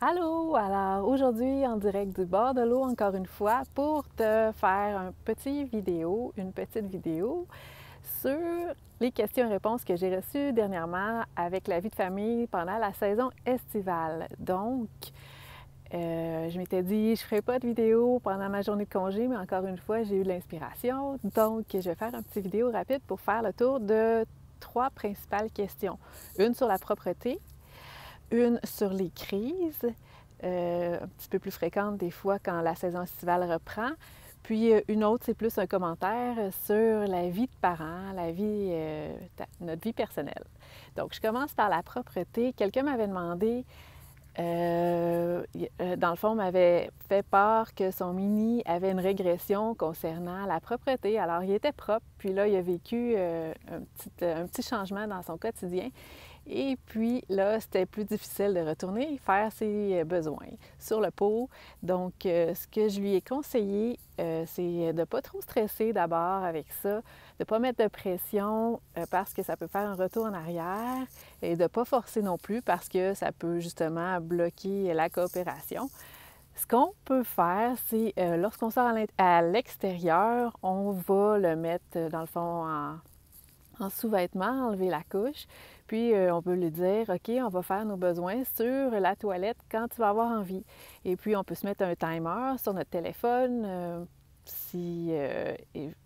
Allô! Alors aujourd'hui en direct du bord de l'eau encore une fois pour te faire une petite vidéo sur les questions et réponses que j'ai reçues dernièrement avec la vie de famille pendant la saison estivale. Donc, je m'étais dit, je ne ferai pas de vidéo pendant ma journée de congé, mais encore une fois, j'ai eu de l'inspiration. Donc, je vais faire une petite vidéo rapide pour faire le tour de trois principales questions. Une sur la propreté, une sur les crises, un petit peu plus fréquentes des fois quand la saison estivale reprend. Puis une autre, c'est plus un commentaire sur la vie de parents, notre vie personnelle. Donc, je commence par la propreté. Quelqu'un m'avait demandé, dans le fond, m'avait fait part que son mini avait une régression concernant la propreté. Alors, il était propre, puis là, il a vécu un petit changement dans son quotidien. Et puis là, c'était plus difficile de retourner faire ses besoins sur le pot. Donc, ce que je lui ai conseillé, c'est de ne pas trop stresser d'abord avec ça, de ne pas mettre de pression parce que ça peut faire un retour en arrière et de ne pas forcer non plus parce que ça peut justement bloquer la coopération. Ce qu'on peut faire, c'est lorsqu'on sort à l'extérieur, on va le mettre dans le fond en sous-vêtements, enlever la couche. Puis, on peut lui dire, OK, on va faire nos besoins sur la toilette quand tu vas avoir envie. Et puis, on peut se mettre un timer sur notre téléphone,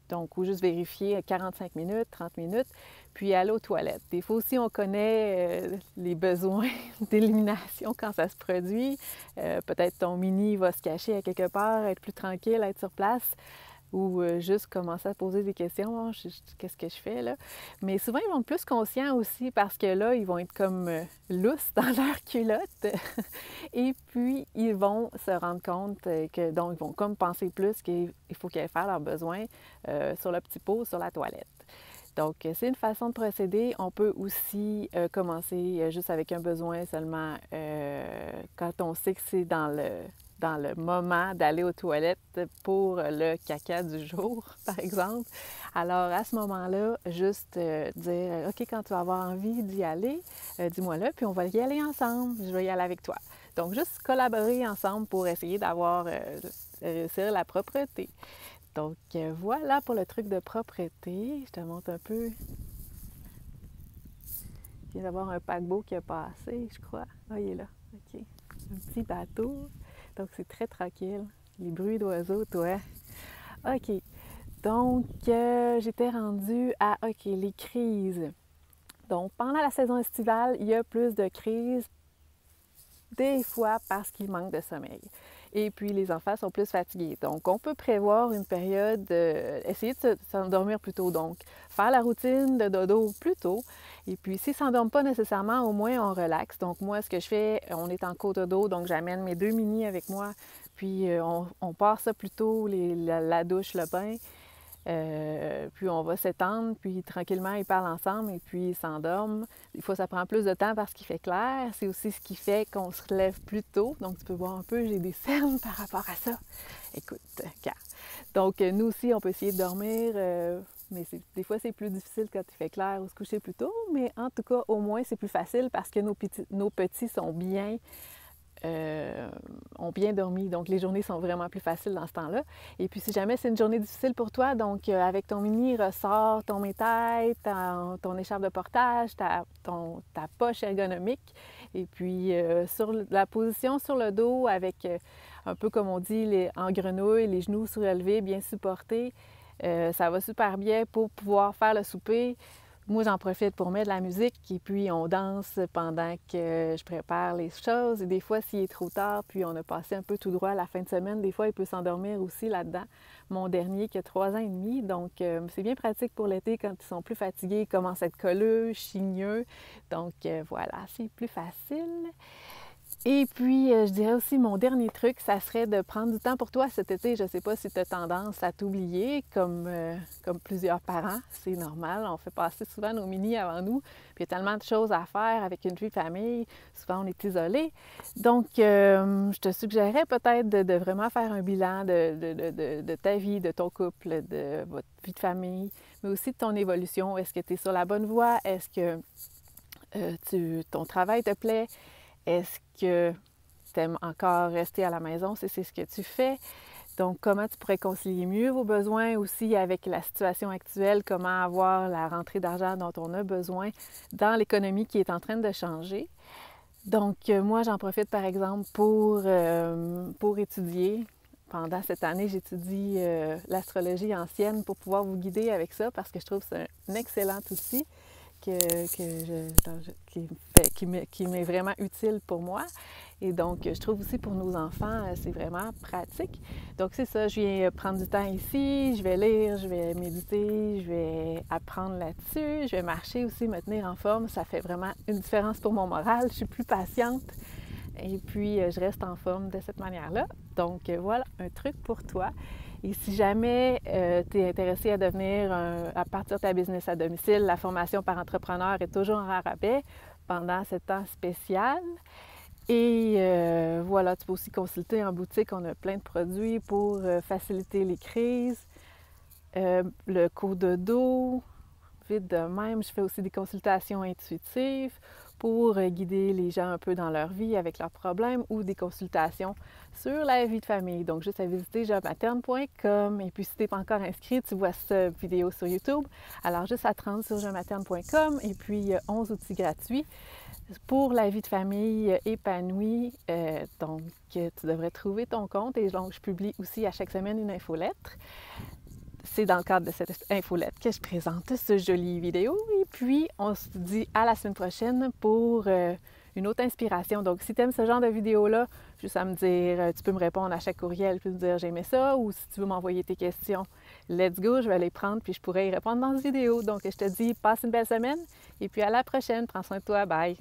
donc, ou juste vérifier 45 minutes, 30 minutes, puis aller aux toilettes. Des fois aussi, on connaît les besoins d'élimination quand ça se produit. Peut-être ton mini va se cacher à quelque part, être plus tranquille, être sur place ou juste commencer à poser des questions. Qu'est-ce que je fais là? Mais souvent, ils vont être plus conscients aussi parce que là, ils vont être comme lousses dans leur culotte. Et puis, ils vont se rendre compte que, donc, ils vont comme penser plus qu'il faut qu'ils aillent faire leurs besoins sur le petit pot, sur la toilette. Donc, c'est une façon de procéder. On peut aussi commencer juste avec un besoin seulement quand on sait que c'est dans le moment d'aller aux toilettes pour le caca du jour, par exemple. Alors, à ce moment-là, juste dire, OK, quand tu vas avoir envie d'y aller, dis-moi-le, puis on va y aller ensemble. Je vais y aller avec toi. Donc, juste collaborer ensemble pour essayer d'avoir, réussir la propreté. Donc, voilà pour le truc de propreté. Je te montre un peu. Il vient d'avoir un paquebot qui a passé, je crois. Ah, il est là. OK. Un petit bateau. Donc, c'est très tranquille. Les bruits d'oiseaux, toi. OK. Donc, j'étais rendue à, OK, les crises. Donc, pendant la saison estivale, il y a plus de crises, des fois parce qu'il manque de sommeil. Et puis, les enfants sont plus fatigués. Donc, on peut prévoir une période, essayer de s'endormir plus tôt. Donc, faire la routine de dodo plus tôt. Et puis, s'ils ne s'endorment pas nécessairement, au moins, on relaxe. Donc, moi, ce que je fais, on est en cododo, donc j'amène mes deux minis avec moi. Puis, on part ça plus tôt, la douche, le bain. Puis on va s'étendre, puis tranquillement, ils parlent ensemble et puis ils s'endorment. Des fois, ça prend plus de temps parce qu'il fait clair. C'est aussi ce qui fait qu'on se relève plus tôt. Donc, tu peux voir un peu, j'ai des cernes par rapport à ça. Écoute, car. Donc, nous aussi, on peut essayer de dormir, mais des fois, c'est plus difficile quand il fait clair ou se coucher plus tôt. Mais en tout cas, au moins, c'est plus facile parce que nos petits sont ont bien dormi. Donc, les journées sont vraiment plus faciles dans ce temps-là. Et puis, si jamais c'est une journée difficile pour toi, donc avec ton mini, ressort ton métail, ton écharpe de portage, ta poche ergonomique. Et puis, sur la position sur le dos avec, un peu comme on dit, en grenouille, les genoux surélevés, bien supportés, ça va super bien pour pouvoir faire le souper. Moi, j'en profite pour mettre de la musique et puis on danse pendant que je prépare les choses. Et des fois, s'il est trop tard, puis on a passé un peu tout droit à la fin de semaine, des fois, il peut s'endormir aussi là-dedans. Mon dernier qui a 3 ans et demi, donc c'est bien pratique pour l'été quand ils sont plus fatigués, ils commencent à être colleux, chigneux. Donc voilà, c'est plus facile. Et puis, je dirais aussi, mon dernier truc, ça serait de prendre du temps pour toi cet été. Je ne sais pas si tu as tendance à t'oublier, comme plusieurs parents. C'est normal, on fait passer souvent nos mini avant nous. Puis il y a tellement de choses à faire avec une vie de famille. Souvent, on est isolé. Donc, je te suggérerais peut-être de vraiment faire un bilan de ta vie, de ton couple, de votre vie de famille, mais aussi de ton évolution. Est-ce que tu es sur la bonne voie? Est-ce que ton travail te plaît? Est-ce que tu aimes encore rester à la maison si c'est ce que tu fais. Donc, comment tu pourrais concilier mieux vos besoins aussi avec la situation actuelle, comment avoir la rentrée d'argent dont on a besoin dans l'économie qui est en train de changer. Donc, moi, j'en profite par exemple pour étudier. Pendant cette année, j'étudie l'astrologie ancienne pour pouvoir vous guider avec ça parce que je trouve que c'est un excellent outil qui m'est vraiment utile pour moi. Et donc, je trouve aussi pour nos enfants, c'est vraiment pratique. Donc, c'est ça, je viens prendre du temps ici, je vais lire, je vais méditer, je vais apprendre là-dessus, je vais marcher aussi, me tenir en forme. Ça fait vraiment une différence pour mon moral. Je suis plus patiente et puis je reste en forme de cette manière-là. Donc, voilà un truc pour toi. Et si jamais tu es intéressé à partir de ta business à domicile, la formation par entrepreneur est toujours en rabais pendant ce temps spécial. Et voilà, tu peux aussi consulter en boutique, on a plein de produits pour faciliter les crises. Le coup de dos, vite de même, je fais aussi des consultations intuitives pour guider les gens un peu dans leur vie avec leurs problèmes ou des consultations sur la vie de famille. Donc, juste à visiter jematerne.com. Et puis, si tu n'es pas encore inscrit, tu vois cette vidéo sur YouTube. Alors, juste à te rendre sur jematerne.com et puis il y a 11 outils gratuits pour la vie de famille épanouie. Donc, tu devrais trouver ton compte et donc, je publie aussi à chaque semaine une infolettre. C'est dans le cadre de cette infolettre que je présente ce joli vidéo. Et puis, on se dit à la semaine prochaine pour une autre inspiration. Donc, si tu aimes ce genre de vidéo-là, juste à me dire, tu peux me répondre à chaque courriel puis me dire j'aimais ça, ou si tu veux m'envoyer tes questions, let's go, je vais les prendre puis je pourrai y répondre dans cette vidéo. Donc, je te dis, passe une belle semaine et puis à la prochaine. Prends soin de toi. Bye!